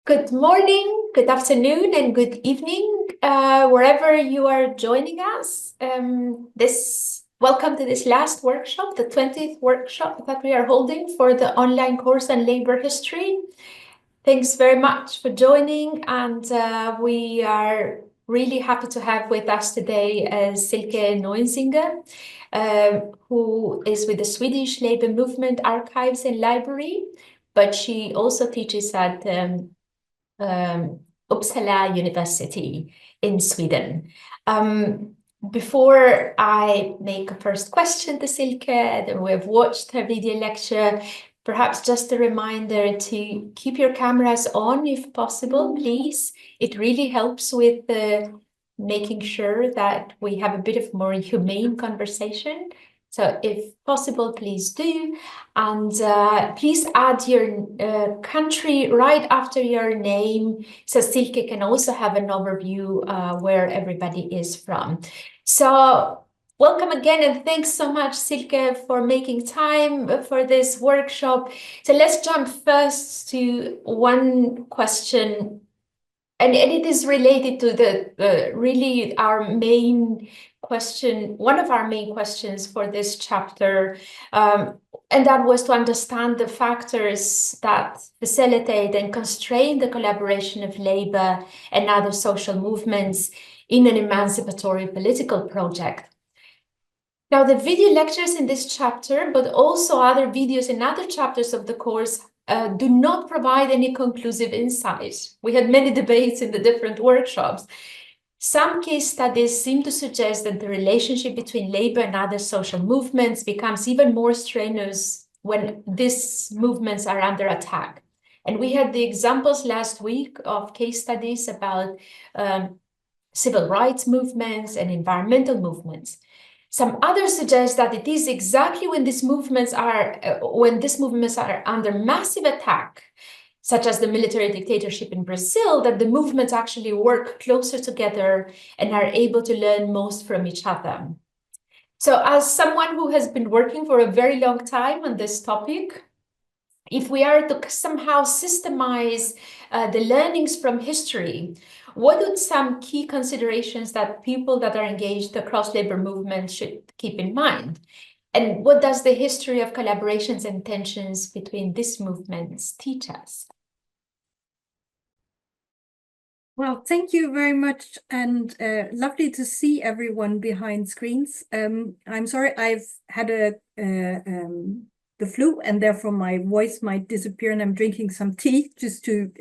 Good morning, good afternoon, and good evening, wherever you are joining us. Welcome to this last workshop, the 20th workshop that we are holding for the online course on labor history. Thanks very much for joining, and we are really happy to have with us today Silke Neuensinger, who is with the Swedish Labor Movement Archives and Library, but she also teaches at Uppsala University in Sweden. Before I make a first question to Silke, that we have watched her video lecture, perhaps just a reminder to keep your cameras on if possible, please. It really helps with making sure that we have a bit of more humane conversation. So if possible, please do. And please add your country right after your name, so Silke can also have an overview where everybody is from. So welcome again, and thanks so much, Silke, for making time for this workshop. So let's jump first to one question, and it is related to the really our main question, one of our main questions for this chapter, and that was to understand the factors that facilitate and constrain the collaboration of labor and other social movements in an emancipatory political project. Now, the video lectures in this chapter, but also other videos in other chapters of the course, do not provide any conclusive insights. We had many debates in the different workshops. Some case studies seem to suggest that the relationship between labor and other social movements becomes even more strenuous when these movements are under attack. And we had the examples last week of case studies about civil rights movements and environmental movements. Some others suggest that it is exactly when these movements are under massive attack, such as the military dictatorship in Brazil, that the movements actually work closer together and are able to learn most from each other. So as someone who has been working for a very long time on this topic, if we are to somehow systemize the learnings from history, what are some key considerations that people that are engaged across labor movements should keep in mind? And what does the history of collaborations and tensions between these movements teach us? Well, thank you very much, and lovely to see everyone behind screens. I'm sorry, I've had the flu, and therefore my voice might disappear, and I'm drinking some tea just to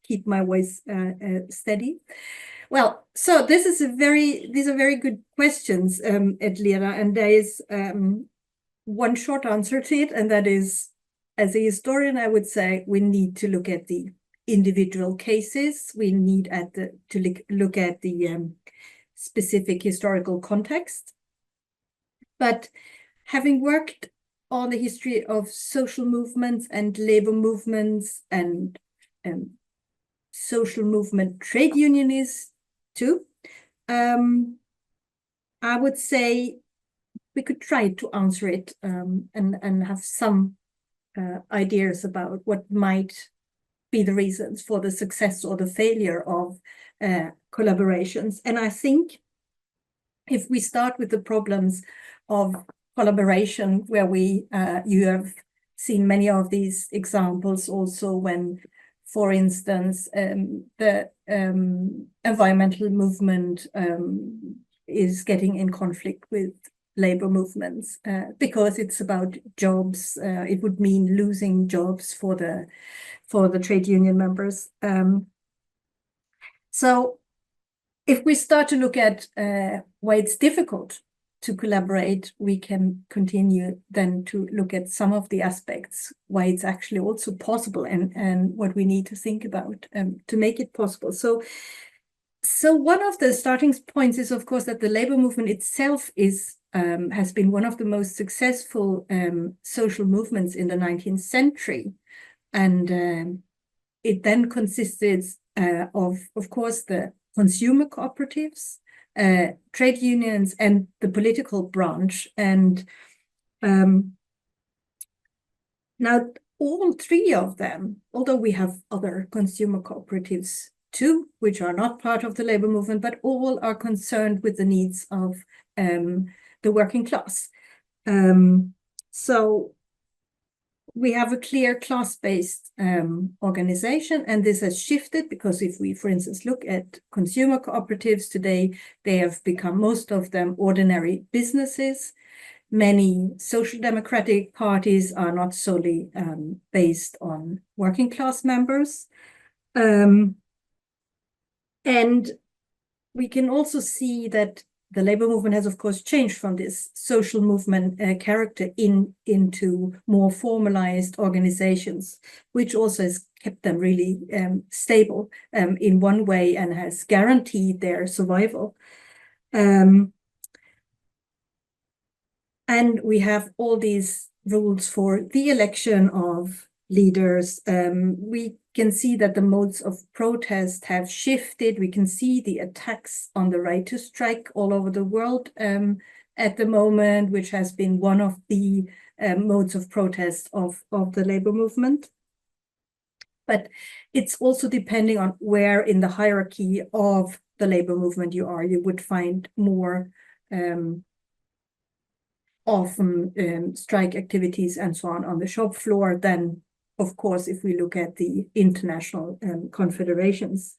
keep my voice steady. Well, so these are very good questions, Edlera, and there is one short answer to it, and that is, as a historian, I would say we need to look at the individual cases. We need to look at the specific historical context. But having worked on the history of social movements and labor movements and social movement trade unionists too, I would say we could try to answer it and have some ideas about what might be the reasons for the success or the failure of collaborations. And I think if we start with the problems of collaboration, where you have seen many of these examples also when, for instance, the environmental movement is getting in conflict with labor movements because it's about jobs. It would mean losing jobs for the trade union members. So if we start to look at why it's difficult to collaborate, we can continue then to look at some of the aspects why it's actually also possible and what we need to think about to make it possible. So one of the starting points is, of course, that the labor movement itself has been one of the most successful social movements in the 19th century. And it then consisted of course, the consumer cooperatives, trade unions, and the political branch. And now all three of them, although we have other consumer cooperatives too, which are not part of the labor movement, but all are concerned with the needs of the working class. So we have a clear class-based organization, and this has shifted because if we, for instance, look at consumer cooperatives today, they have become, most of them, ordinary businesses. Many social democratic parties are not solely based on working class members. And we can also see that the labor movement has, of course, changed from this social movement character into more formalized organizations, which also has kept them really stable in one way and has guaranteed their survival. And we have all these rules for the election of leaders. We can see that the modes of protest have shifted. We can see the attacks on the right to strike all over the world at the moment, which has been one of the modes of protest of the labor movement. But it's also depending on where in the hierarchy of the labor movement you are. You would find more often strike activities and so on the shop floor than, of course, if we look at the international confederations.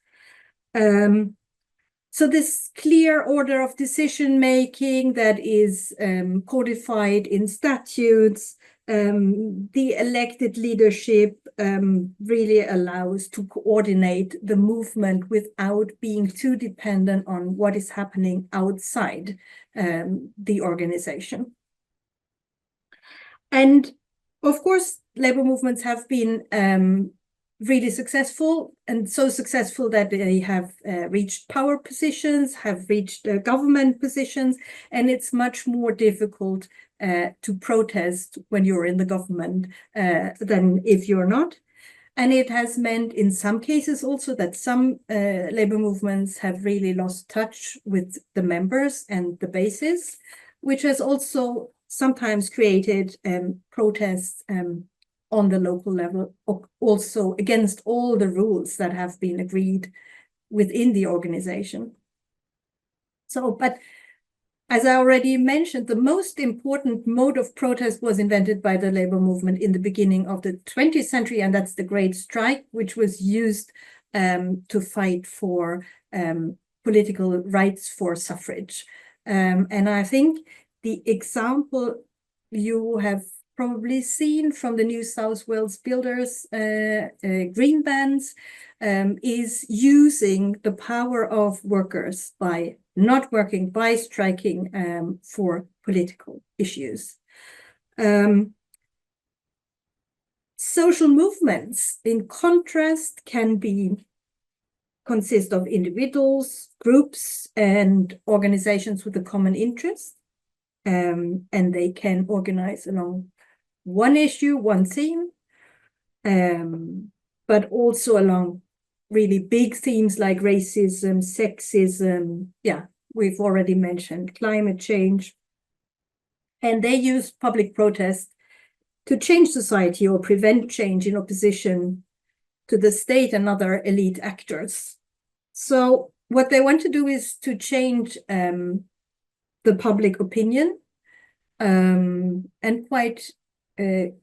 So this clear order of decision making that is codified in statutes, the elected leadership really allows to coordinate the movement without being too dependent on what is happening outside the organization. And of course, labor movements have been really successful, and so successful that they have reached power positions, have reached government positions, and it's much more difficult to protest when you're in the government than if you're not. And it has meant in some cases also that some labor movements have really lost touch with the members and the bases, which has also sometimes created protests on the local level, also against all the rules that have been agreed within the organization. So, but as I already mentioned, the most important mode of protest was invented by the labor movement in the beginning of the 20th century, and that's the Great Strike, which was used to fight for political rights for suffrage. And I think the example you have probably seen from the New South Wales builders, green bands, is using the power of workers by not working, by striking for political issues. Social movements, in contrast, can consist of individuals, groups, and organizations with a common interest. And they can organize along one issue, one theme, but also along really big themes like racism, sexism, yeah, we've already mentioned climate change. And they use public protest to change society or prevent change in opposition to the state and other elite actors. So what they want to do is to change the public opinion, and quite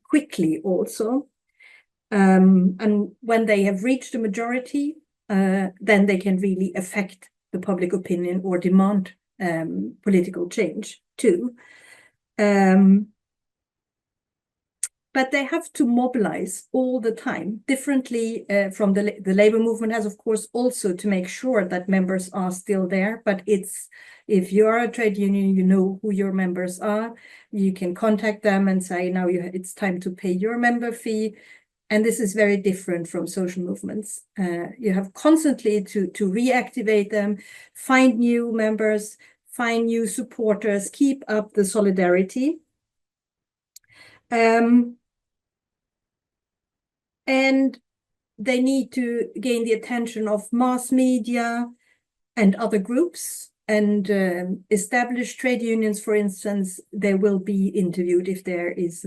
quickly also. And when they have reached a majority, then they can really affect the public opinion or demand political change too. But they have to mobilize all the time, differently from the labor movement has, of course, also to make sure that members are still there. But if you are a trade union, you know who your members are. You can contact them and say, now it's time to pay your member fee. And this is very different from social movements. You have constantly to reactivate them, find new members, find new supporters, keep up the solidarity. And they need to gain the attention of mass media and other groups, and established trade unions, for instance, they will be interviewed if there is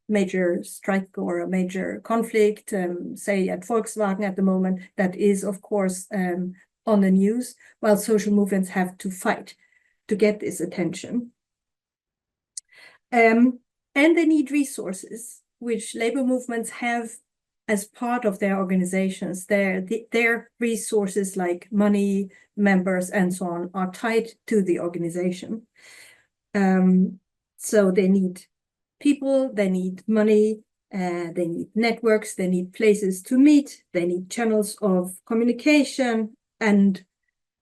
major strike or a major conflict, say at Volkswagen at the moment, that is, of course, on the news, while social movements have to fight to get this attention. And they need resources, which labor movements have as part of their organizations. Their resources like money, members, and so on are tied to the organization. So they need people, they need money, they need networks, they need places to meet, they need channels of communication, and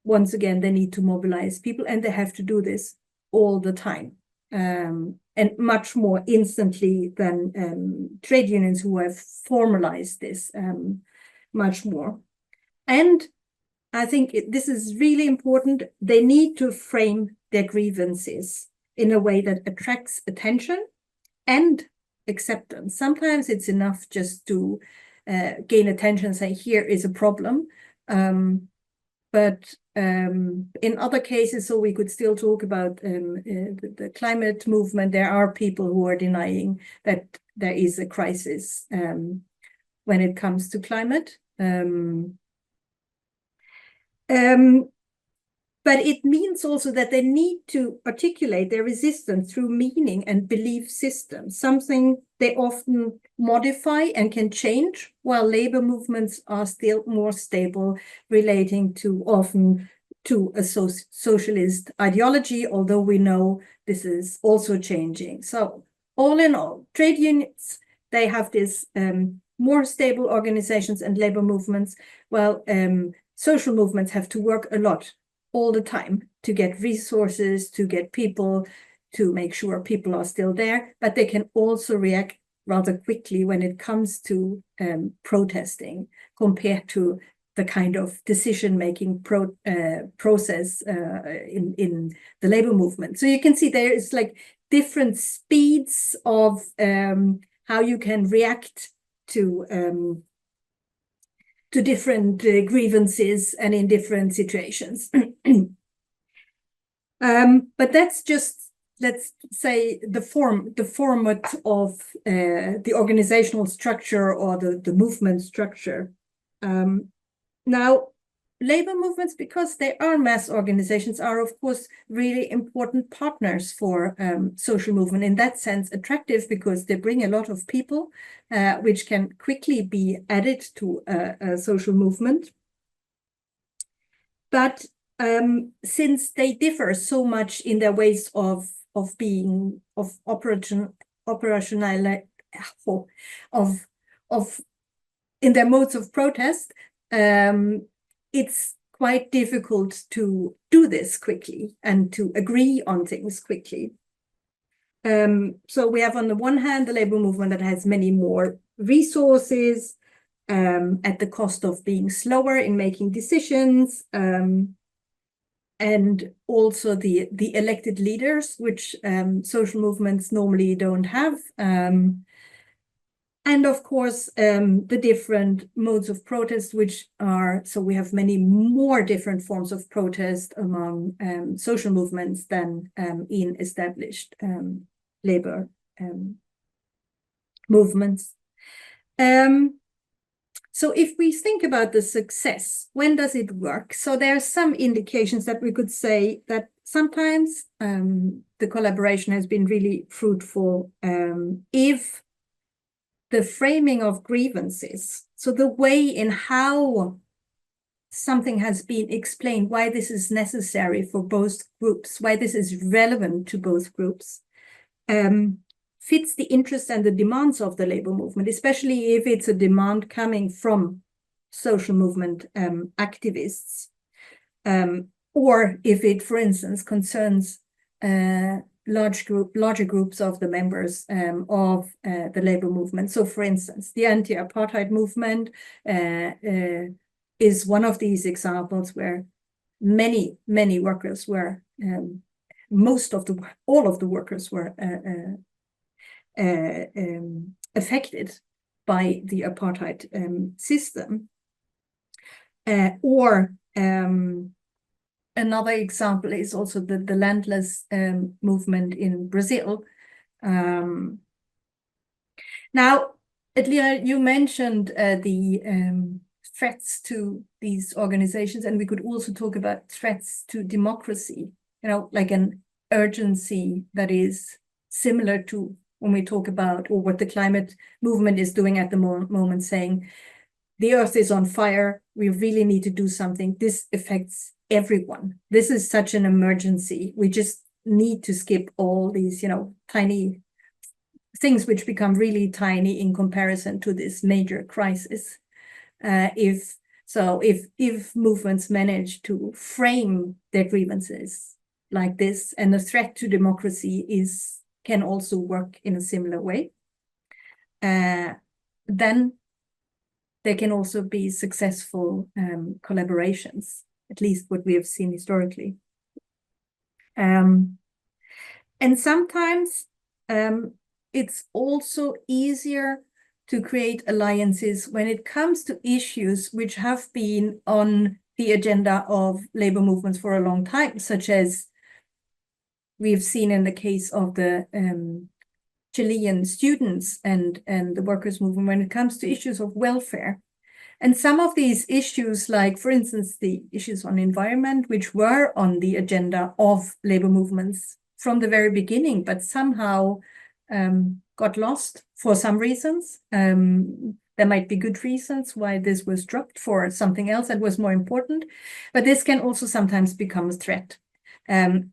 once again, they need to mobilize people, and they have to do this all the time, and much more instantly than trade unions who have formalized this much more. And I think this is really important. They need to frame their grievances in a way that attracts attention and acceptance. Sometimes it's enough just to gain attention and say, here is a problem. But in other cases, so we could still talk about the climate movement, there are people who are denying that there is a crisis when it comes to climate. But it means also that they need to articulate their resistance through meaning and belief systems, something they often modify and can change, while labor movements are still more stable, relating to often to a socialist ideology, although we know this is also changing. So all in all, trade unions, they have this more stable organizations and labor movements, while social movements have to work a lot all the time to get resources, to get people, to make sure people are still there, but they can also react rather quickly when it comes to protesting compared to the kind of decision-making process in the labor movement. So you can see there is like different speeds of how you can react to different grievances and in different situations. But that's just, let's say, the format of the organizational structure or the movement structure. Now, labor movements, because they are mass organizations, are of course really important partners for social movement. In that sense, attractive because they bring a lot of people, which can quickly be added to a social movement. But since they differ so much in their ways of being operational in their modes of protest, it's quite difficult to do this quickly and to agree on things quickly. So we have on the one hand the labor movement that has many more resources at the cost of being slower in making decisions, and also the elected leaders, which social movements normally don't have. And of course, the different modes of protest, which are, so we have many more different forms of protest among social movements than in established labor movements. So if we think about the success, when does it work? So there are some indications that we could say that sometimes the collaboration has been really fruitful if the framing of grievances, so the way in how something has been explained, why this is necessary for both groups, why this is relevant to both groups, fits the interests and the demands of the labor movement, especially if it's a demand coming from social movement activists, or if it, for instance, concerns larger groups of the members of the labor movement. So, for instance, the anti-apartheid movement is one of these examples where many workers were, all of the workers were affected by the apartheid system. Another example is also the landless movement in Brazil. Now, Edlia, you mentioned the threats to these organizations, and we could also talk about threats to democracy, you know, like an urgency that is similar to when we talk about, or what the climate movement is doing at the moment, saying the earth is on fire, we really need to do something. This affects everyone. This is such an emergency. We just need to skip all these, you know, tiny things which become really tiny in comparison to this major crisis. If movements manage to frame their grievances like this, and the threat to democracy can also work in a similar way, then there can also be successful collaborations, at least what we have seen historically. And sometimes it's also easier to create alliances when it comes to issues which have been on the agenda of labor movements for a long time, such as we've seen in the case of the Chilean students and the workers' movement when it comes to issues of welfare. And some of these issues, like, for instance, the issues on environment, which were on the agenda of labor movements from the very beginning, but somehow got lost for some reasons. There might be good reasons why this was dropped for something else that was more important, but this can also sometimes become a threat. And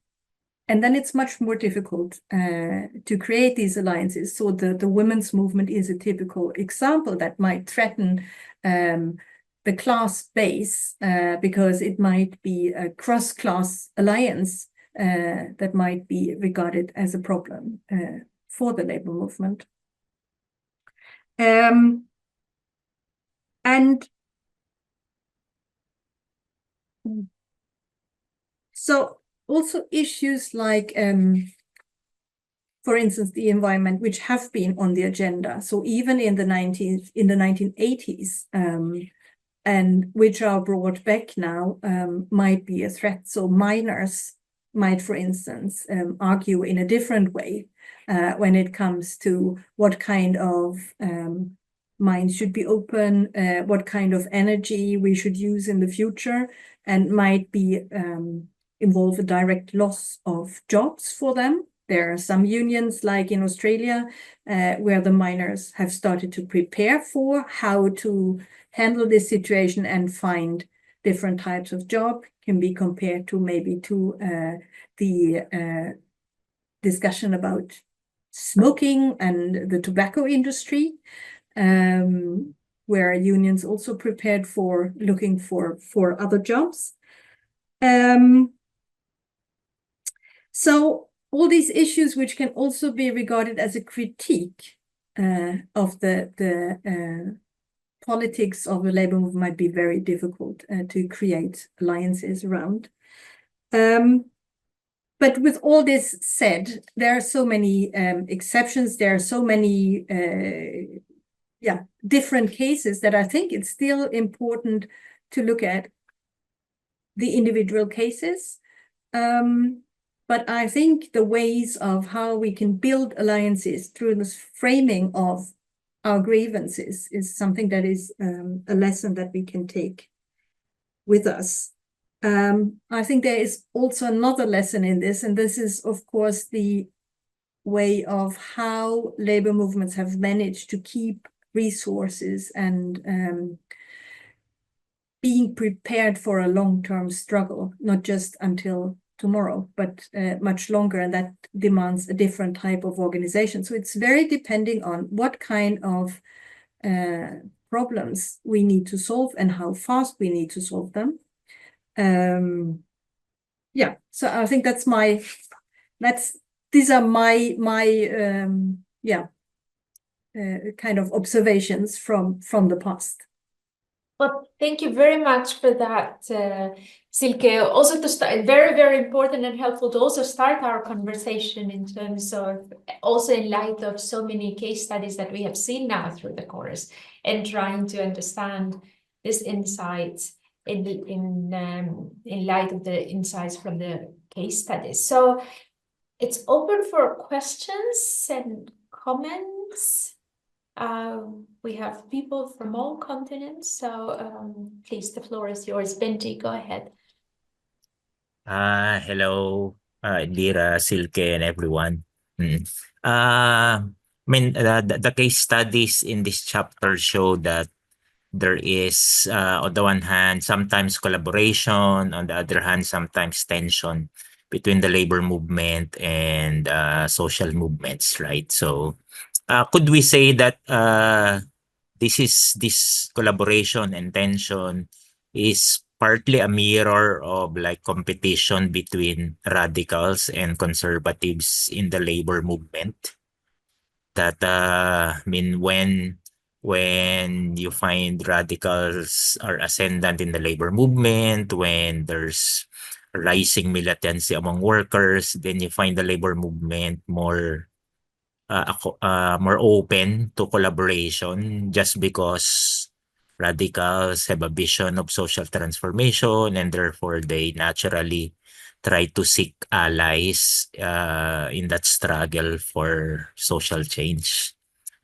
then it's much more difficult to create these alliances. So the women's movement is a typical example that might threaten the class base because it might be a cross-class alliance that might be regarded as a problem for the labor movement. And so also issues like, for instance, the environment, which have been on the agenda. So even in the 1980s, and which are brought back now, might be a threat. So miners might, for instance, argue in a different way when it comes to what kind of mines should be open, what kind of energy we should use in the future, and might be involve a direct loss of jobs for them. There are some unions, like in Australia, where the miners have started to prepare for how to handle this situation and find different types of job. Can be compared to maybe to the discussion about smoking and the tobacco industry, where unions also prepared for looking for other jobs. So all these issues, which can also be regarded as a critique of the politics of the labor movement, might be very difficult to create alliances around. But with all this said, there are so many exceptions. There are so many different cases that I think it's still important to look at the individual cases. But I think the ways of how we can build alliances through this framing of our grievances is something that is a lesson that we can take with us. I think there is also another lesson in this, and this is, of course, the way of how labor movements have managed to keep resources and being prepared for a long-term struggle, not just until tomorrow, but much longer, and that demands a different type of organization. So it's very depending on what kind of problems we need to solve and how fast we need to solve them. Yeah, so I think these are my kind of observations from the past. Well, thank you very much for that, Silke. Also, to start, very, very important and helpful to also start our conversation in terms of also in light of so many case studies that we have seen now through the course, and trying to understand this insights in light of the insights from the case studies. So it's open for questions and comments. We have people from all continents, so please, the floor is yours. Benji, go ahead. Hello, Indira, Silke, and everyone. The case studies in this chapter show that there is, on the one hand, sometimes collaboration, on the other hand, sometimes tension between the labor movement and social movements, right? So, could we say that this collaboration and tension is partly a mirror of like competition between radicals and conservatives in the labor movement? That when you find radicals are ascendant in the labor movement, when there's rising militancy among workers, then you find the labor movement more open to collaboration just because radicals have a vision of social transformation and therefore they naturally try to seek allies in that struggle for social change.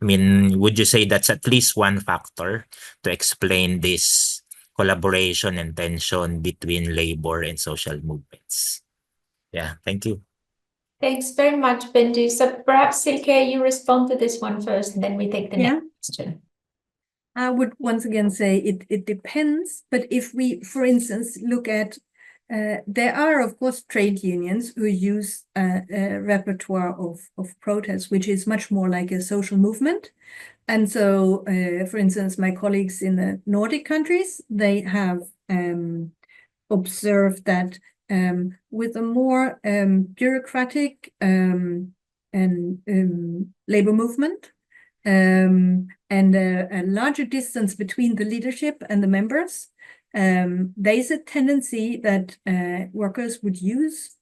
I mean, would you say that's at least one factor to explain this collaboration and tension between labor and social movements? Yeah, thank you. Thanks very much, Benji. So perhaps, Silke, you respond to this one first, and then we take the next question. I would once again say it depends, but if we, for instance, look at, there are, of course, trade unions who use a repertoire of protests, which is much more like a social movement. And so, for instance, my colleagues in the Nordic countries, they have observed that with a more bureaucratic and labor movement, and a larger distance between the leadership and the members, there is a tendency that workers would use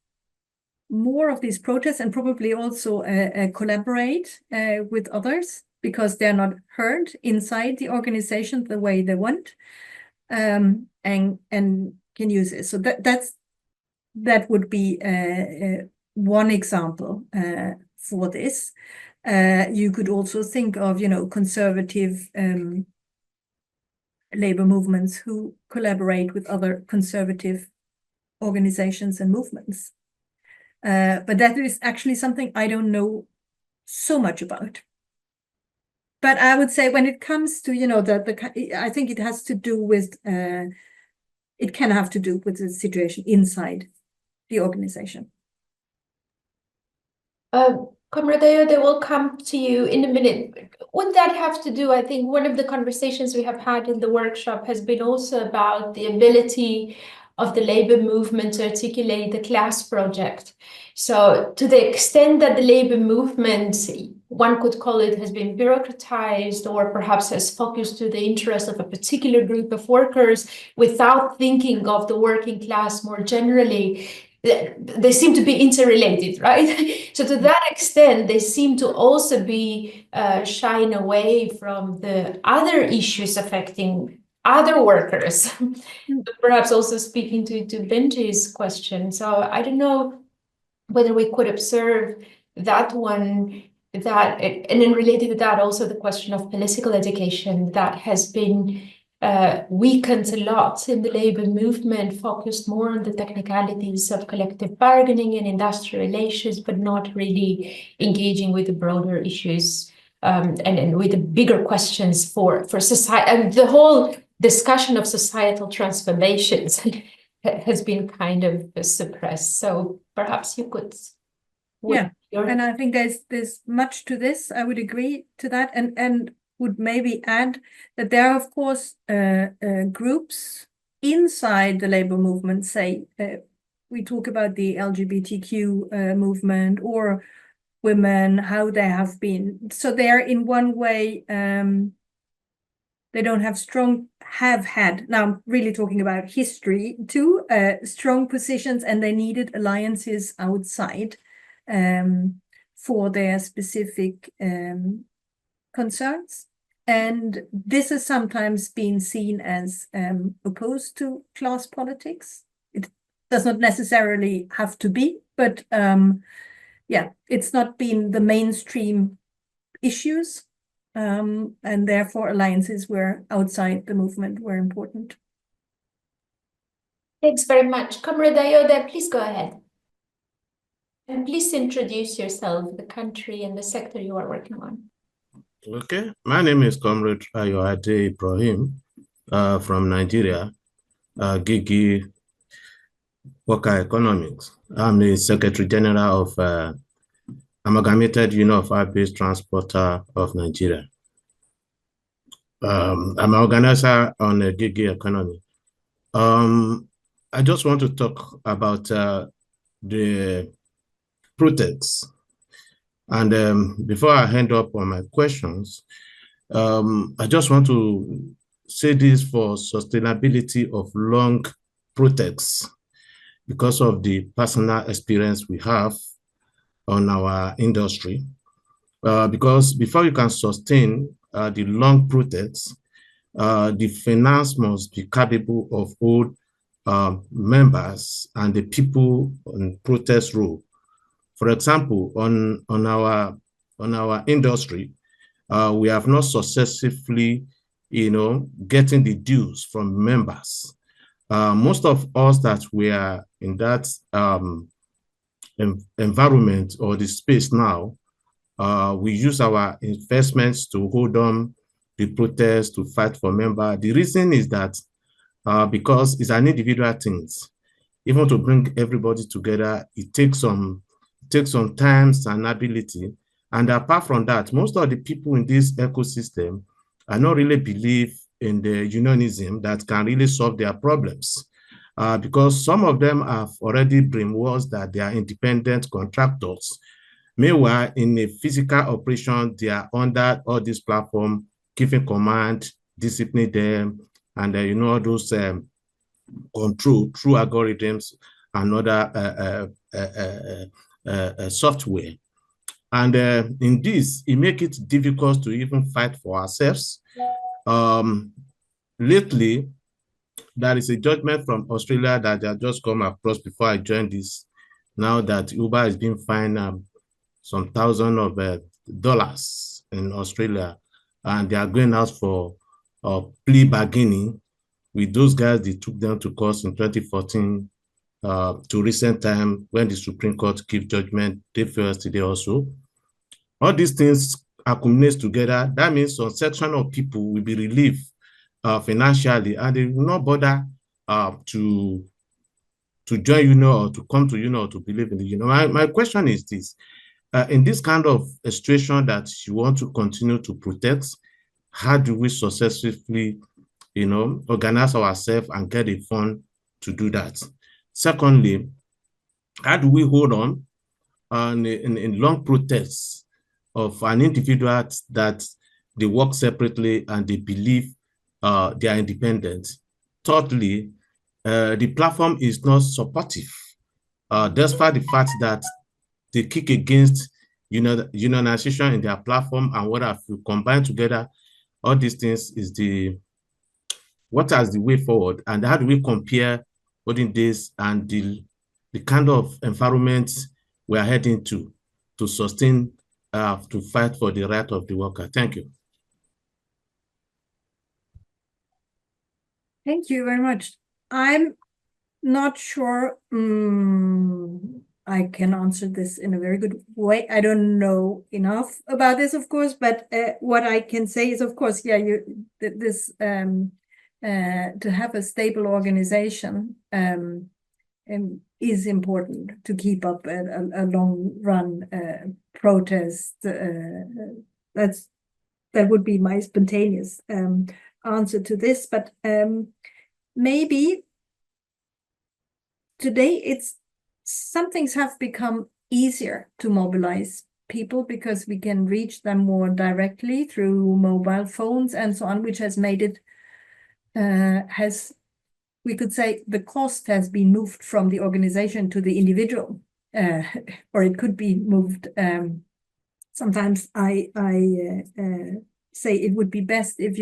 more of these protests and probably also collaborate with others because they're not heard inside the organization the way they want, and can use it. So that would be one example for this. You could also think of, conservative labor movements who collaborate with other conservative organizations and movements. But that is actually something I don't know so much about. But I would say when it comes to, I think it has to do with, it can have to do with the situation inside the organization. Comrade Ayode, will come to you in a minute. Would that have to do, I think one of the conversations we have had in the workshop has been also about the ability of the labor movement to articulate the class project. So to the extent that the labor movement, one could call it, has been bureaucratized or perhaps has focused to the interest of a particular group of workers without thinking of the working class more generally, they seem to be interrelated, right? So to that extent, they seem to also be shying away from the other issues affecting other workers. Perhaps also speaking to Benji's question. So I don't know whether we could observe that one, that, and then related to that, also the question of political education that has been weakened a lot in the labor movement, focused more on the technicalities of collective bargaining and industrial relations, but not really engaging with the broader issues and with the bigger questions for society. And the whole discussion of societal transformations has been kind of suppressed. So perhaps you could. And I think there's much to this. I would agree to that, and would maybe add that there are, of course, groups inside the labor movement, say, we talk about the LGBTQ movement or women, how they have been. So they're in one way, they don't have had, now I'm really talking about history too, strong positions, and they needed alliances outside for their specific concerns. And this has sometimes been seen as opposed to class politics. It does not necessarily have to be, but it's not been the mainstream issues. and therefore alliances were outside the movement were important. Thanks very much. Comrade Ayoda, please go ahead. And please introduce yourself, the country and the sector you are working on. Okay, my name is Comrade Ayoade Ibrahim from Nigeria, Gigi Worker Economics. I'm the Secretary General of Amalgamated Union of Art-Based Transporter of Nigeria. I'm an organizer on the Gigi economy. I just want to talk about the protests. And before I hand up on my questions, I just want to say this for sustainability of long protests because of the personal experience we have on our industry. Because before you can sustain the long protests, the finance must be capable of all members and the people on protest row. For example, on our industry, we have not successfully, getting the dues from members. Most of us that we are in that environment or the space now, we use our investments to hold on the protest, to fight for members. The reason is that because it's an individual thing. Even to bring everybody together, it takes some time and ability. And apart from that, most of the people in this ecosystem are not really believe in the unionism that can really solve their problems. Because some of them have already brainwashed that they are independent contractors. Meanwhile, in a physical operation, they are under all this platform, giving command, discipline them, and all those control through algorithms and other software. And in this, it makes it difficult to even fight for ourselves. Lately, there is a judgment from Australia that I just come across before I joined this. Now that Uber is being fined some thousands of dollars in Australia, and they are going out for plea bargaining with those guys. They took them to court in 2014 to recent time when the Supreme Court gave judgment day first today also. All these things accumulate together. That means some section of people will be relieved financially, and they will not bother to join union or to come to union or to believe in the union. My question is this: in this kind of a situation that you want to continue to protect, how do we successfully, organize ourselves and get a fund to do that? Secondly, how do we hold on in long protests of an individual that they work separately and they believe they are independent? Thirdly, the platform is not supportive, despite the fact that they kick against unionization in their platform, and what have you combined together. All these things is what is the way forward, and how do we compare olden days and the kind of environment we are heading to sustain, to fight for the right of the worker? Thank you. Thank you very much. I'm not sure I can answer this in a very good way. I don't know enough about this, of course, but what I can say is, of course, yeah, to have a stable organization is important to keep up a long run protest. That would be my spontaneous answer to this, but maybe today some things have become easier to mobilize people because we can reach them more directly through mobile phones and so on, which has made it we could say the cost has been moved from the organization to the individual, or it could be moved. Sometimes I say it would be best if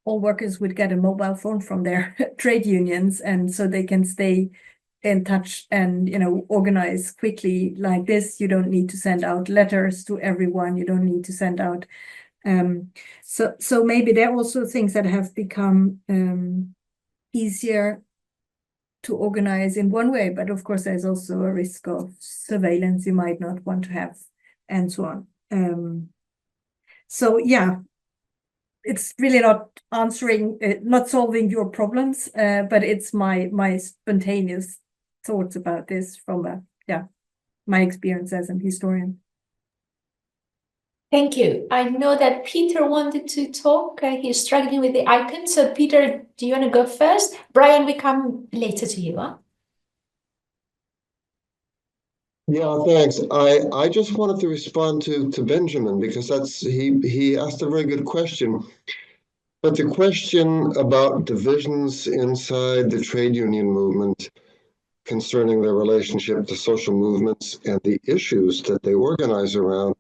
all workers would get a mobile phone from their trade unions, and so they can stay in touch and, you know, organize quickly like this. You don't need to send out letters to everyone. You don't need to send out. So maybe there are also things that have become easier to organize in one way, but of course there's also a risk of surveillance you might not want to have, and so on. So yeah, it's really not answering, not solving your problems, but it's my spontaneous thoughts about this from my experience as an historian. Thank you. I know that Peter wanted to talk. He's struggling with the icon. So Peter, do you want to go first? Brian, we come later to you, huh? Yeah, thanks. I just wanted to respond to Benjamin, because he asked a very good question. But the question about divisions inside the trade union movement concerning their relationship to social movements and the issues that they organize around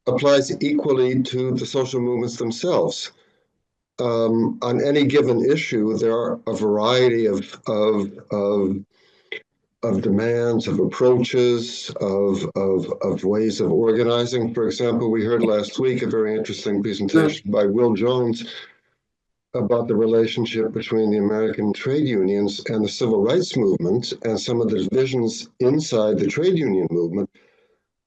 applies equally to the social movements themselves. On any given issue, there are a variety of demands, of approaches, of ways of organizing. For example, we heard last week a very interesting presentation by Will Jones about the relationship between the American trade unions and the civil rights movement and some of the divisions inside the trade union movement.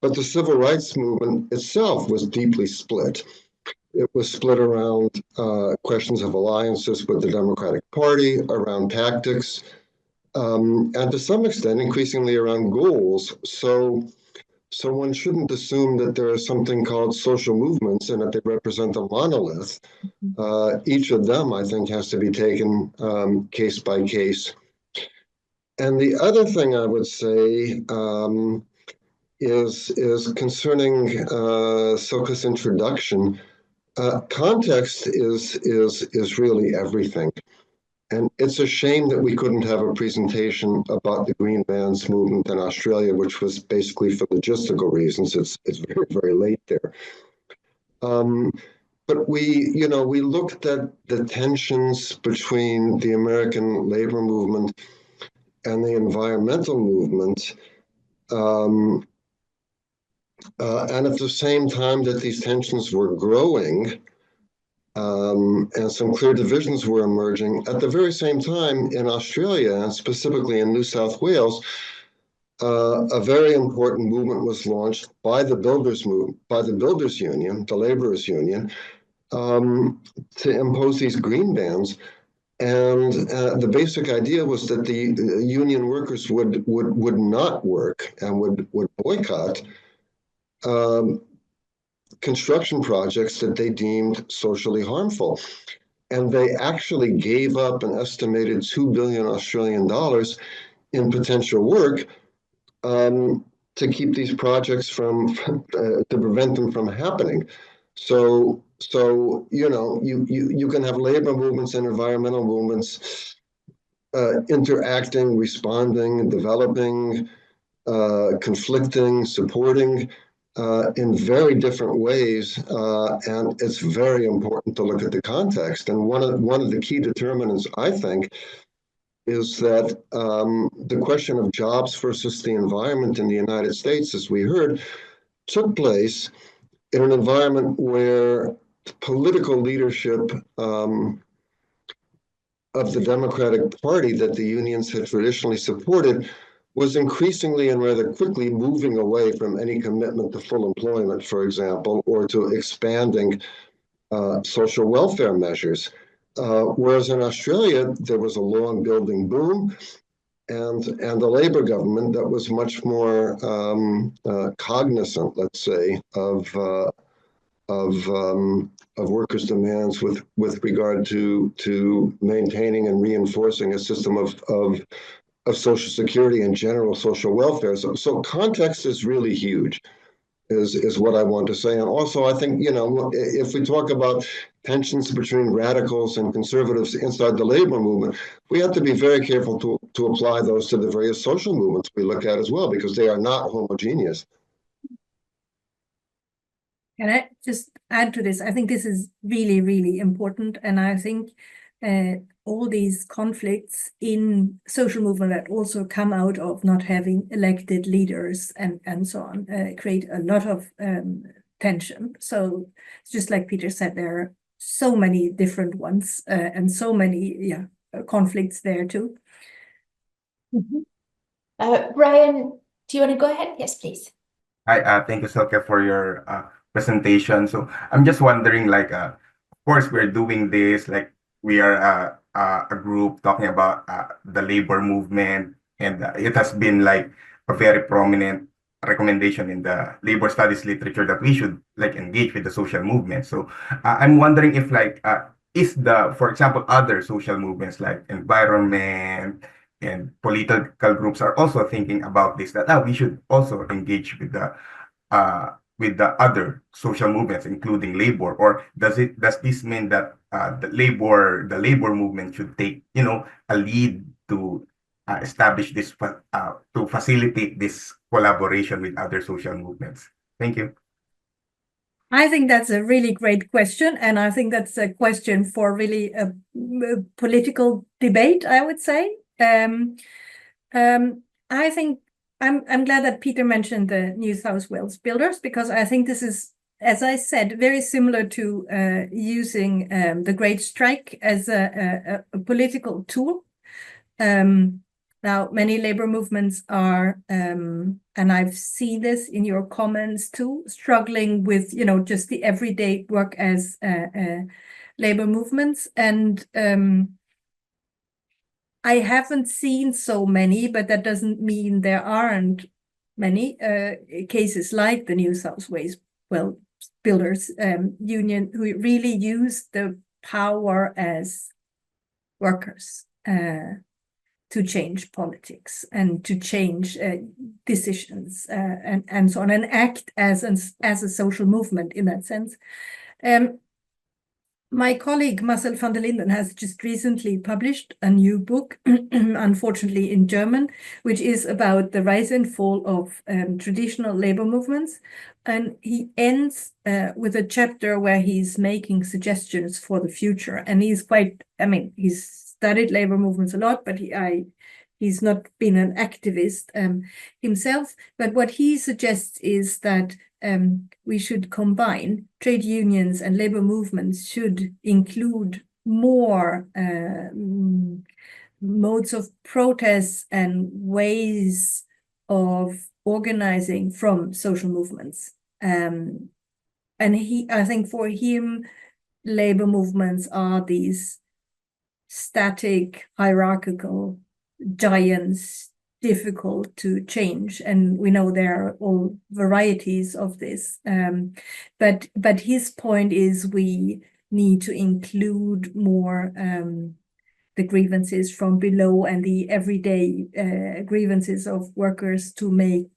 But the civil rights movement itself was deeply split. It was split around questions of alliances with the Democratic Party, around tactics, and to some extent, increasingly around goals. So one shouldn't assume that there is something called social movements and that they represent a monolith. Each of them, I think, has to be taken case by case. And the other thing I would say is concerning Silke's introduction. Context is really everything. And it's a shame that we couldn't have a presentation about the Green Bands movement in Australia, which was basically for logistical reasons. It's very, very late there. But we looked at the tensions between the American labor movement and the environmental movement. And at the same time that these tensions were growing, and some clear divisions were emerging, at the very same time in Australia, and specifically in New South Wales, a very important movement was launched by the builders union, the laborers union, to impose these green bans. And the basic idea was that the union workers would not work and would boycott construction projects that they deemed socially harmful. And they actually gave up an estimated 2 billion Australian dollars in potential work to keep these projects to prevent them from happening. So you can have labor movements and environmental movements interacting, responding, developing, conflicting, supporting in very different ways, and it's very important to look at the context. And one of the key determinants, I think, is that the question of jobs versus the environment in the United States, as we heard, took place in an environment where political leadership of the Democratic Party that the unions had traditionally supported was increasingly and rather quickly moving away from any commitment to full employment, for example, or to expanding social welfare measures. Whereas in Australia, there was a long building boom, and the Labor government that was much more cognizant, let's say, of workers' demands with regard to maintaining and reinforcing a system of Social Security and general social welfare. So context is really huge, is what I want to say. And also, I think, if we talk about tensions between radicals and conservatives inside the labor movement, we have to be very careful to apply those to the various social movements we look at as well, because they are not homogeneous. Can I just add to this? I think this is really, really important. And I think all these conflicts in social movement that also come out of not having elected leaders and so on create a lot of tension. So it's just like Peter said, there are so many different ones and so many conflicts there too. Brian, do you want to go ahead? Yes, please. Hi, thank you, Silke, for your presentation. So I'm just wondering, like, of course, we're doing this, like, we are a group talking about the labor movement, and it has been like a very prominent recommendation in the labor studies literature that we should like engage with the social movement. So I'm wondering if like is for example, other social movements like environment and political groups are also thinking about this, that we should also engage with the other social movements, including labor, or does this mean that the labor movement should take a lead to establish this to facilitate this collaboration with other social movements? Thank you. I think that's a really great question, and I think that's a question for really a political debate, I would say. I think I'm glad that Peter mentioned the New South Wales builders, because I think this is, as I said, very similar to using the Great Strike as a political tool. Now, many labor movements are, and I've seen this in your comments too, struggling with, just the everyday work as labor movements. And I haven't seen so many, but that doesn't mean there aren't many cases like the New South Wales Builders Union, who really use the power as workers to change politics and to change decisions and so on, and act as a social movement in that sense. My colleague Marcel van der Linden has just recently published a new book, unfortunately in German, which is about the rise and fall of traditional labor movements. And he ends with a chapter where he's making suggestions for the future. And he's he's studied labor movements a lot, but he's not been an activist himself. But what he suggests is that we should combine trade unions, and labor movements should include more modes of protest and ways of organizing from social movements. And I think for him, labor movements are these static, hierarchical giants, difficult to change, and we know there are all varieties of this. But his point is we need to include more the grievances from below and the everyday grievances of workers to make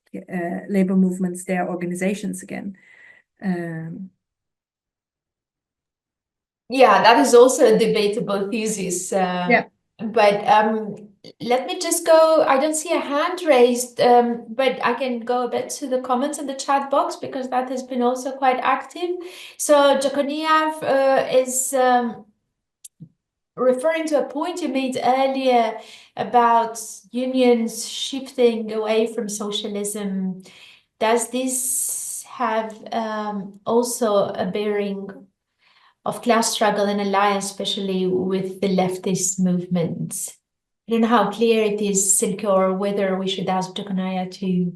labor movements their organizations again. Yeah, that is also a debatable thesis. Yeah. But let me just go. I don't see a hand raised, but I can go a bit to the comments in the chat box, because that has been also quite active. So Jakoniav is referring to a point you made earlier about unions shifting away from socialism. Does this have also a bearing of class struggle and alliance, especially with the leftist movements? I don't know how clear it is, Silke, or whether we should ask Jakonaya to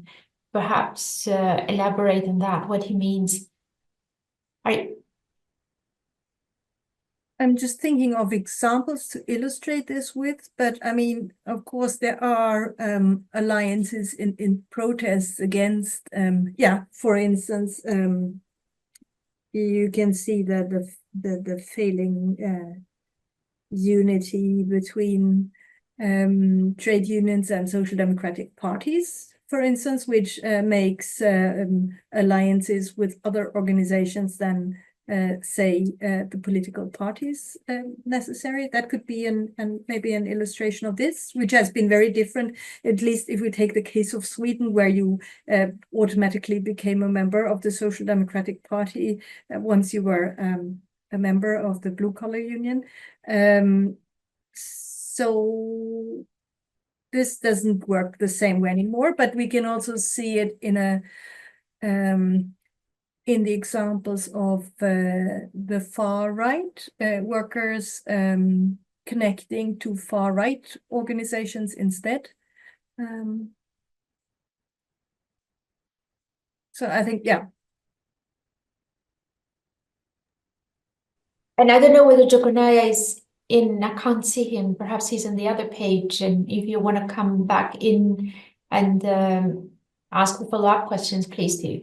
perhaps elaborate on that, what he means. I'm just thinking of examples to illustrate this with, but I mean, of course, there are alliances in protests against, for instance, you can see that the failing unity between trade unions and social democratic parties, for instance, which makes alliances with other organizations than say the political parties necessary. That could be maybe an illustration of this, which has been very different, at least if we take the case of Sweden, where you automatically became a member of the Social Democratic Party once you were a member of the Blue Collar Union. So this doesn't work the same way anymore, but we can also see it in the examples of the far right workers connecting to far right organizations instead. So I think, yeah. And I don't know whether Jokonaya is in, I can't see him, perhaps he's on the other page, and if you want to come back in and ask the follow-up questions, please do.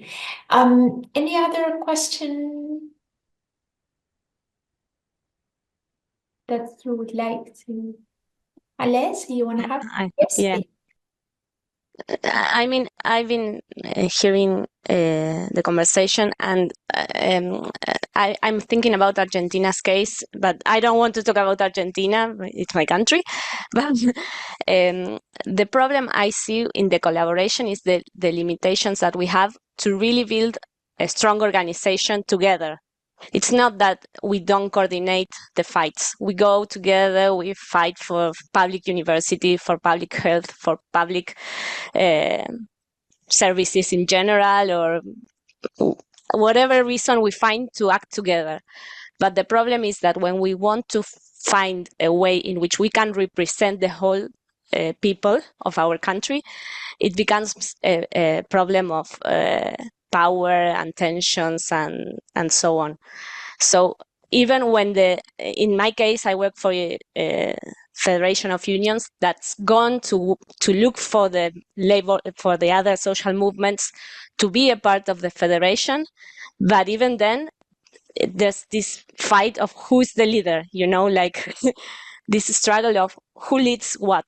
Any other question that you would like to, Alès, you want to have? Yes, Yeah. please. I mean, I've been hearing the conversation, and I'm thinking about Argentina's case, but I don't want to talk about Argentina. It's my country. But the problem I see in the collaboration is the limitations that we have to really build a strong organization together. It's not that we don't coordinate the fights. We go together, we fight for public university, for public health, for public services in general, or whatever reason we find to act together. But the problem is that when we want to find a way in which we can represent the whole people of our country, it becomes a problem of power and tensions and so on. So even when in my case, I work for a Federation of Unions that's gone to look for the labor, for the other social movements to be a part of the federation. But even then, there's this fight of who's the leader, like this struggle of who leads what.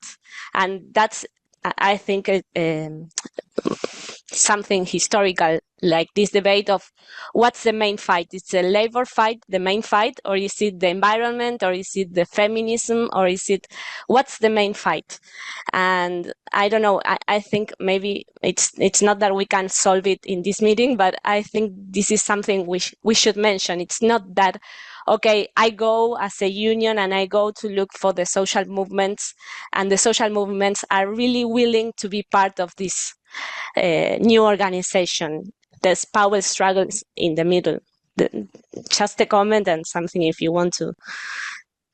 And that's, I think, something historical, like this debate of what's the main fight. It's a labor fight, the main fight, or is it the environment, or is it the feminism, or is it, what's the main fight? And I don't know, I think maybe it's not that we can solve it in this meeting, but I think this is something we should mention. It's not that, okay, I go as a union and I go to look for the social movements, and the social movements are really willing to be part of this new organization. There's power struggles in the middle. Just a comment and something if you want to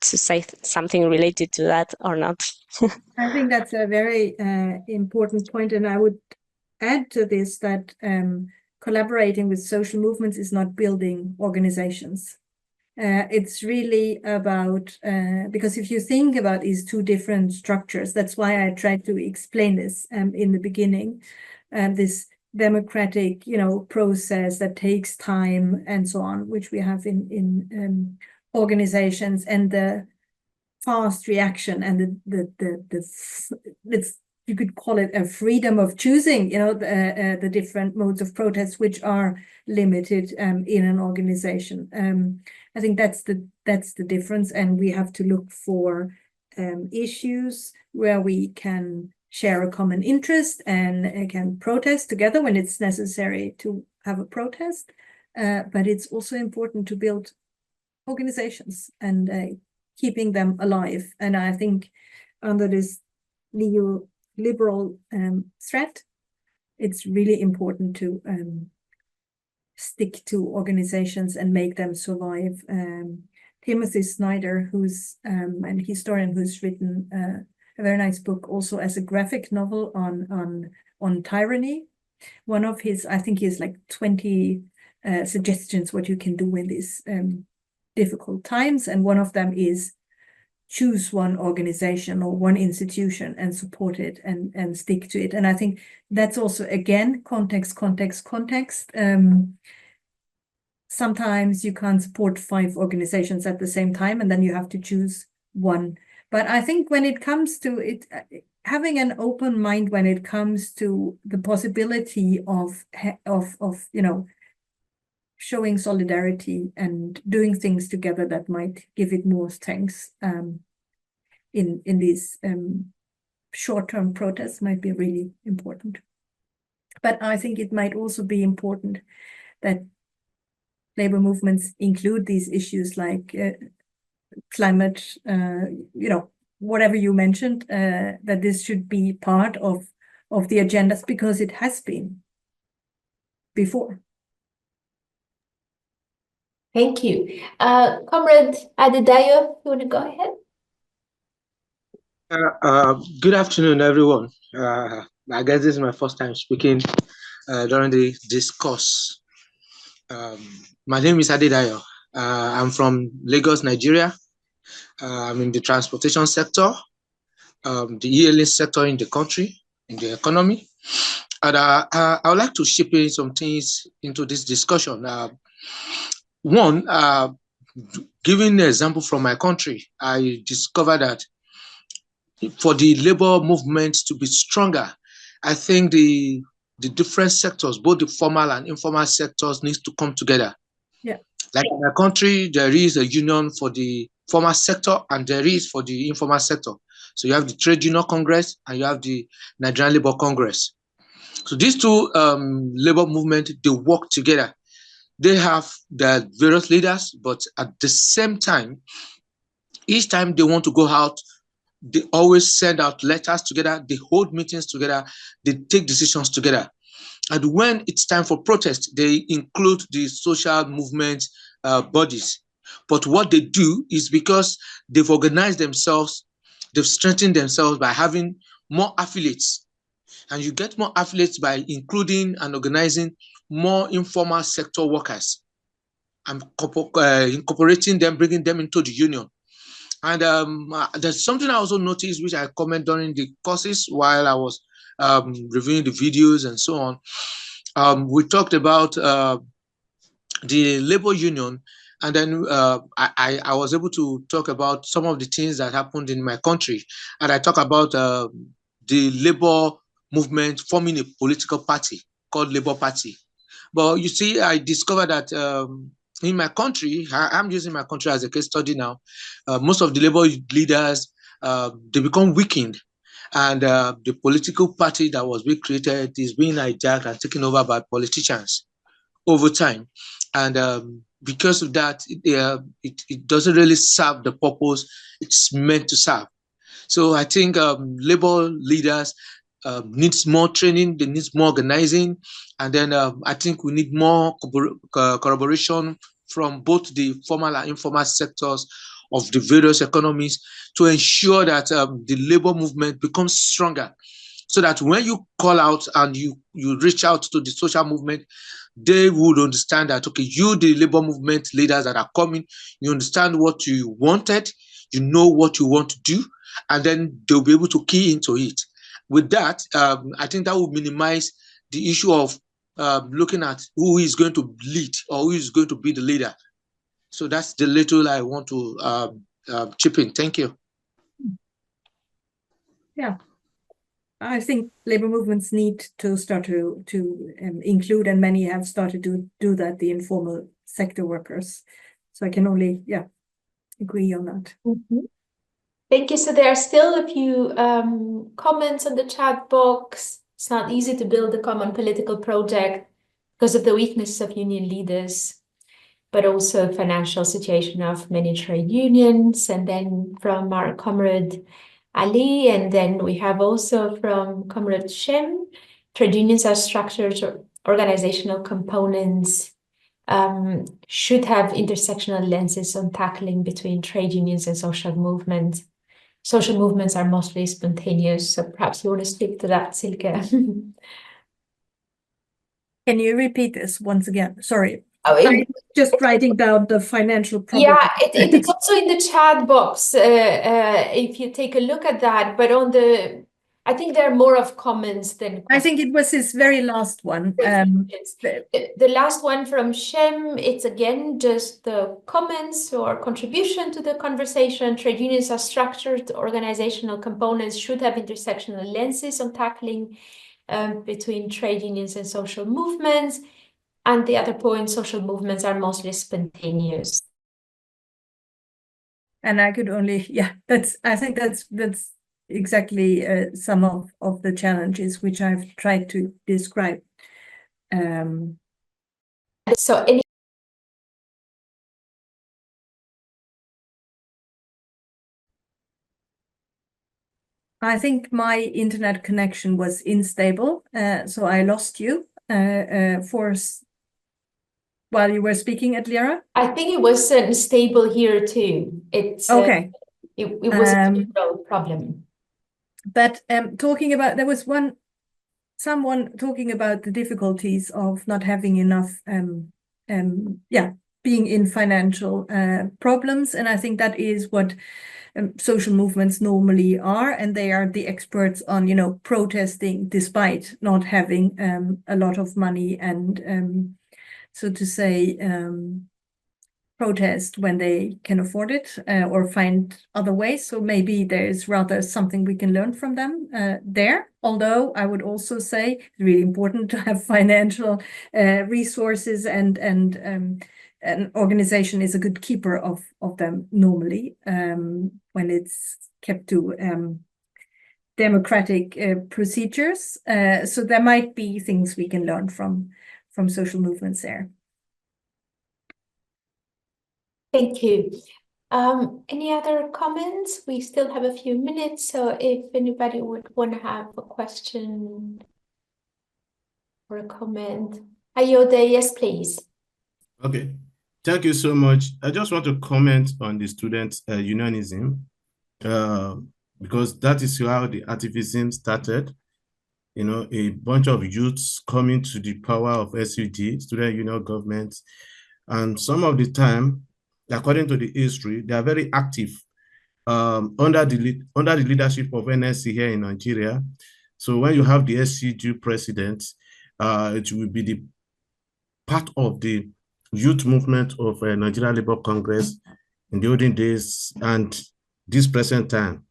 say something related to that or not. I think that's a very important point, and I would add to this that collaborating with social movements is not building organizations. It's really about, because if you think about these two different structures, that's why I tried to explain this in the beginning, this democratic, process that takes time and so on, which we have in organizations, and the fast reaction and you could call it a freedom of choosing, the different modes of protest which are limited in an organization. I think that's the difference, and we have to look for issues where we can share a common interest and can protest together when it's necessary to have a protest. But it's also important to build organizations and keeping them alive. And I think under this neoliberal threat, it's really important to stick to organizations and make them survive. Timothy Snyder, who's a historian who's written a very nice book also as a graphic novel on tyranny. One of his, I think he has like 20 suggestions what you can do in these difficult times, and one of them is choose one organization or one institution and support it and stick to it. And I think that's also, again, context. Sometimes you can't support 5 organizations at the same time, and then you have to choose one. But I think when it comes to it, having an open mind when it comes to the possibility of showing solidarity and doing things together that might give it more strength in these short-term protests might be really important. But I think it might also be important that labor movements include these issues like climate, whatever you mentioned, that this should be part of the agendas, because it has been before. Thank you. Comrade Adedayo, you want to go ahead? Good afternoon, everyone. I guess this is my first time speaking during the discourse. My name is Adedayo. I'm from Lagos, Nigeria. I'm in the transportation sector, the e-hailing sector in the country, in the economy. And I would like to chip in some things into this discussion. One, giving an example from my country, I discovered that for the labor movement to be stronger, I think the different sectors, both the formal and informal sectors, needs to come together. Yeah. Like in my country, there is a union for the formal sector and there is for the informal sector. So you have the Trade Union Congress and you have the Nigerian Labour Congress. So these two labor movements, they work together. They have their various leaders, but at the same time, each time they want to go out, they always send out letters together, they hold meetings together, they take decisions together. And when it's time for protest, they include the social movement bodies. But what they do is because they've organized themselves, they've strengthened themselves by having more affiliates. And you get more affiliates by including and organizing more informal sector workers and incorporating them, bringing them into the union. And there's something I also noticed, which I comment during the courses while I was reviewing the videos and so on. We talked about the labor union, and then I was able to talk about some of the things that happened in my country. And I talk about the labor movement forming a political party called Labour Party. But you see, I discovered that in my country, I'm using my country as a case study now, most of the labor leaders, they become weakened. And the political party that was being created is being hijacked and taken over by politicians over time. And because of that, it doesn't really serve the purpose it's meant to serve. So I think labor leaders needs more training, they need more organizing, and then I think we need more collaboration from both the formal and informal sectors of the various economies to ensure that the labor movement becomes stronger, so that when you call out and you reach out to the social movement, they would understand that, okay, you, the labor movement leaders that are coming, you understand what you wanted, you know what you want to do, and then they'll be able to key into it. With that, I think that will minimize the issue of looking at who is going to lead or who is going to be the leader. So that's the little I want to chip in. Thank you. Yeah. I think labor movements need to start to include, and many have started to do that, the informal sector workers. So I can only, agree on that. Mm-hmm. Thank you. So there are still a few comments on the chat box. It's not easy to build a common political project because of the weakness of union leaders, but also financial situation of many trade unions. And then from our comrade Ali, and then we have also from Comrade Shem, trade unions are structured organizational components, should have intersectional lenses on tackling between trade unions and social movements. Social movements are mostly spontaneous, so perhaps you want to speak to that, Silke. Can you repeat this once again? Sorry. Oh, I'm just writing down the financial problem. Yeah, it's also in the chat box, if you take a look at that, but on the, I think there are more of comments than questions. I think it was his very last one. The last one from Shem, it's again just the comments or contribution to the conversation. Trade unions are structured organizational components, should have intersectional lenses on tackling between trade unions and social movements. And the other point, social movements are mostly spontaneous. And I could only, I think that's exactly some of the challenges which I've tried to describe. So any I think my internet connection was unstable, so I lost you while you were speaking, Adlira. I think it was stable here too. It's Okay. It was a general problem. But there was someone talking about the difficulties of not having enough, being in financial problems, and I think that is what social movements normally are, and they are the experts on, protesting despite not having a lot of money, and so to say, protest when they can afford it, or find other ways. So maybe there's rather something we can learn from them there. Although I would also say it's really important to have financial resources, and an organization is a good keeper of them normally, when it's kept to democratic procedures. So there might be things we can learn from social movements there. Thank you. Any other comments? We still have a few minutes, so if anybody would want to have a question or a comment. Ayode, yes, please. Okay, thank you so much. I just want to comment on the student unionism, because that is how the activism started. A bunch of youths coming to the power of SUG, Student Union Government, and some of the time, according to the history, they are very active under the leadership of NSC here in Nigeria. So when you have the SCG president, it will be the part of the youth movement of Nigeria Labour Congress in the olden days and this present time.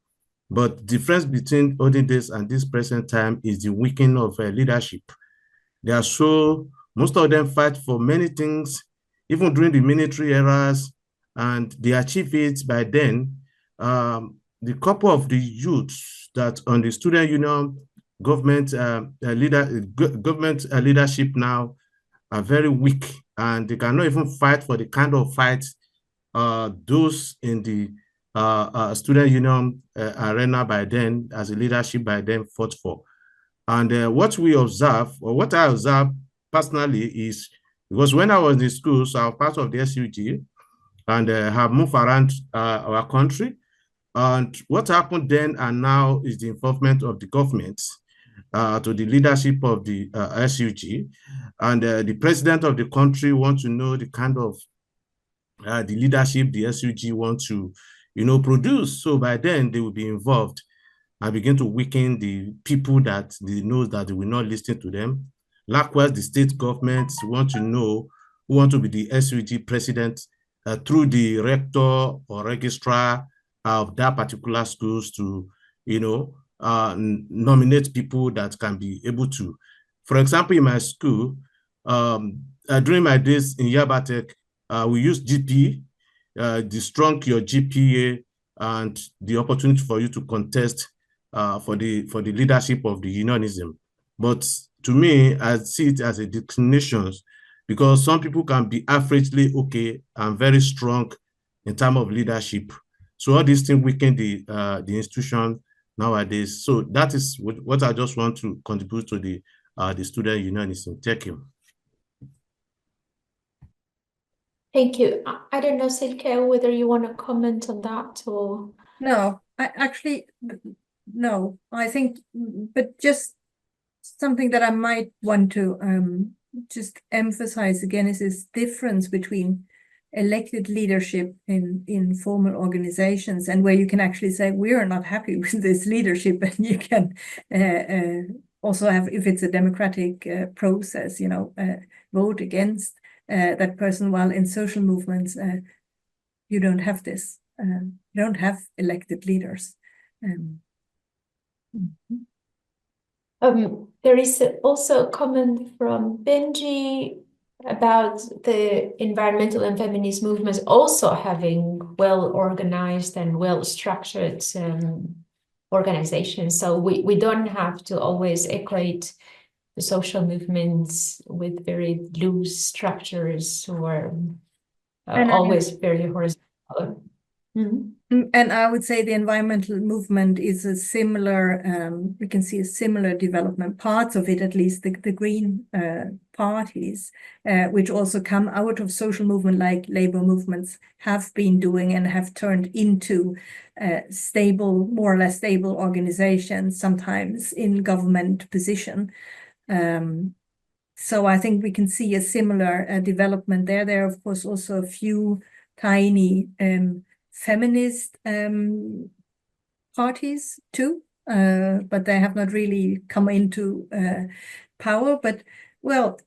But the difference between olden days and this present time is the weakening of leadership. Most of them fight for many things, even during the military eras, and they achieve it by then. The couple of the youths that on the student union government leadership now are very weak, and they cannot even fight for the kind of fight those in the student union arena by then, as a leadership by then, fought for. And what we observe, or what I observe personally, is because when I was in school, so I was part of the SUG and have moved around our country. And what happened then and now is the involvement of the government to the leadership of the SUG. And the president of the country wants to know the kind of the leadership the SUG wants to, produce. So by then they will be involved and begin to weaken the people that they know that they will not listen to them. Likewise, the state governments want to know who want to be the SUG president through the rector or registrar of that particular schools to, nominate people that can be able to. For example, in my school, during my days in Yabatek, we used GP, the strong your GPA, and the opportunity for you to contest for the leadership of the unionism. But to me, I see it as a discrimination, because some people can be averagely okay and very strong in terms of leadership. So all these things weaken the institution nowadays. So that is what I just want to contribute to the student unionism. Thank you. Thank you. I don't know, Silke, whether you want to comment on that or... No, no, I think, but just something that I might want to just emphasize again is this difference between elected leadership in formal organizations and where you can actually say, we are not happy with this leadership, and you can also have, if it's a democratic process, vote against that person, while in social movements, you don't have this. You don't have elected leaders. There is also a comment from Benji about the environmental and feminist movements also having well-organized and well-structured organizations. So we don't have to always equate the social movements with very loose structures or always very horizontal. Mm-hmm. And I would say the environmental movement is a similar, we can see a similar development, parts of it, at least the green parties, which also come out of social movement like labor movements have been doing and have turned into stable, more or less stable organizations, sometimes in government position. So I think we can see a similar development there. There are, of course, also a few tiny feminist parties too, but they have not really come into power. But, well,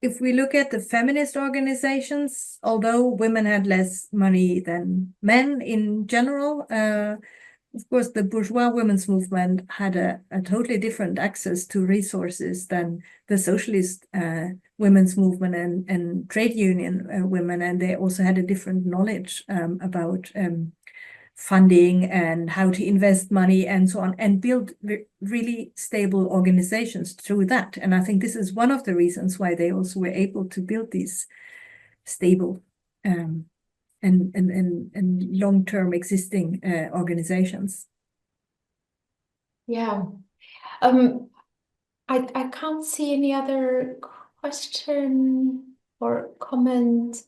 if we look at the feminist organizations, although women had less money than men in general, of course, the bourgeois women's movement had a totally different access to resources than the socialist women's movement and trade union women, and they also had a different knowledge about funding and how to invest money and so on, and build really stable organizations through that. And I think this is one of the reasons why they also were able to build these stable and long-term existing organizations. Yeah. I can't see any other question or comment.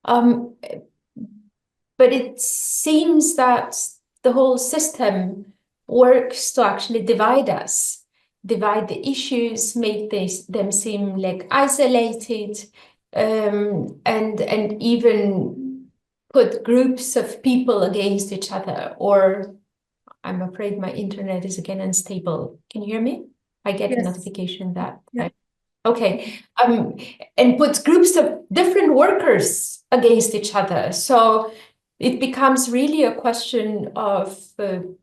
But it seems that the whole system works to actually divide us, divide the issues, make them seem like isolated, and even put groups of people against each other. Or I'm afraid my internet is again unstable. Can you hear me? I get a notification that okay, and puts groups of different workers against each other. So it becomes really a question of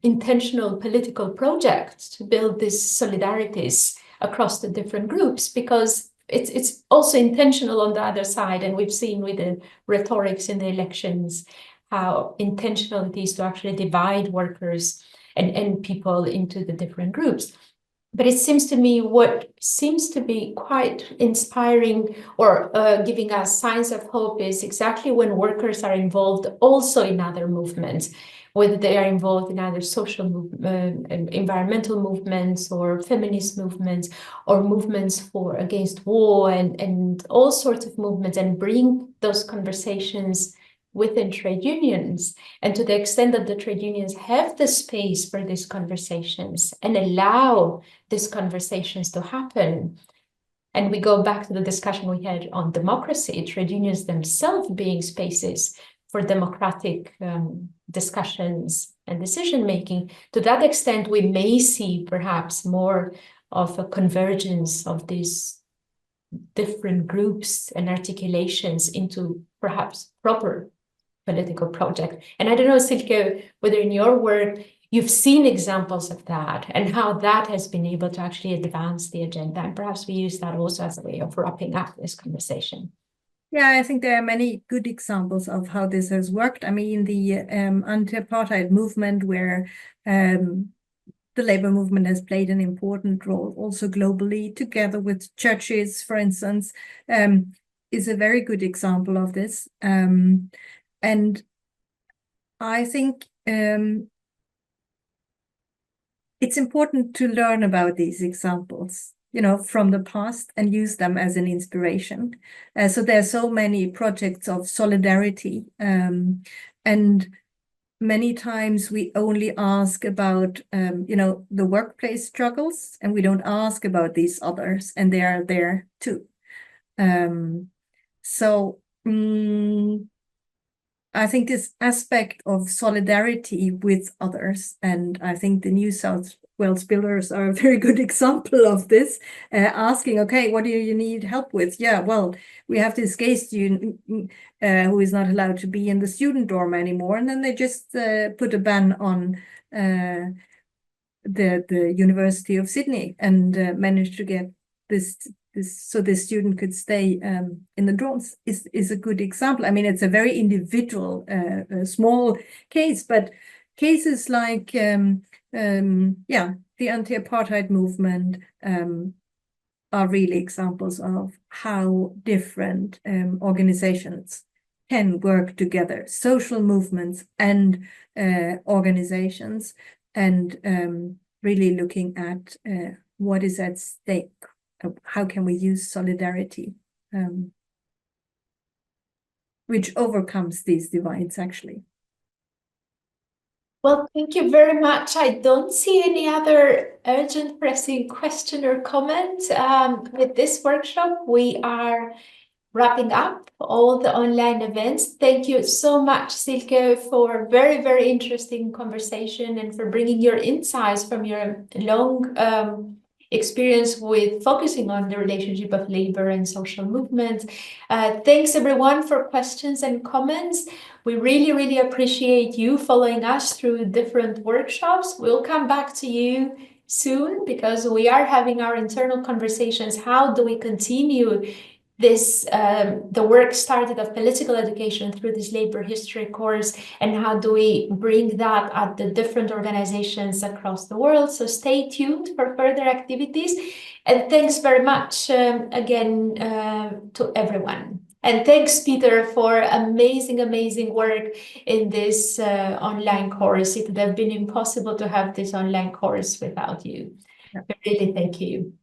intentional political project to build these solidarities across the different groups, because it's also intentional on the other side. And we've seen with the rhetorics in the elections how intentional it is to actually divide workers and people into the different groups. But it seems to me what seems to be quite inspiring or giving us signs of hope is exactly when workers are involved also in other movements, whether they are involved in either social environmental movements or feminist movements or movements against war and all sorts of movements, and bring those conversations within trade unions. And to the extent that the trade unions have the space for these conversations and allow these conversations to happen, and we go back to the discussion we had on democracy, trade unions themselves being spaces for democratic discussions and decision-making, to that extent, we may see perhaps more of a convergence of these different groups and articulations into perhaps proper political project. And I don't know, Silke, whether in your work you've seen examples of that and how that has been able to actually advance the agenda. And perhaps we use that also as a way of wrapping up this conversation. Yeah, I think there are many good examples of how this has worked. I mean, the anti-apartheid movement, where the labor movement has played an important role also globally, together with churches, for instance, is a very good example of this. And I think it's important to learn about these examples, from the past and use them as an inspiration. So there are so many projects of solidarity, and many times we only ask about, the workplace struggles, and we don't ask about these others, and they are there too. I think this aspect of solidarity with others, and I think the New South Wales builders are a very good example of this, asking, okay, what do you need help with? Yeah, well, we have this gay student who is not allowed to be in the student dorm anymore, and then they just put a ban on the University of Sydney and managed to get this so the student could stay in the dorms is a good example. I mean, it's a very individual, small case, but cases like, the anti-apartheid movement are really examples of how different organizations can work together, social movements and organizations, and really looking at what is at stake. How can we use solidarity, which overcomes these divides, actually. Well, thank you very much. I don't see any other urgent pressing question or comment. With this workshop, we are wrapping up all the online events. Thank you so much, Silke, for a very, very interesting conversation and for bringing your insights from your long experience with focusing on the relationship of labor and social movements. Thanks everyone for questions and comments. We really, really appreciate you following us through different workshops. We'll come back to you soon because we are having our internal conversations. How do we continue this, the work started of political education through this labor history course, and how do we bring that at the different organizations across the world? So stay tuned for further activities. And thanks very much again to everyone. And thanks, Peter, for amazing, amazing work in this online course. It would have been impossible to have this online course without you. Really, thank you.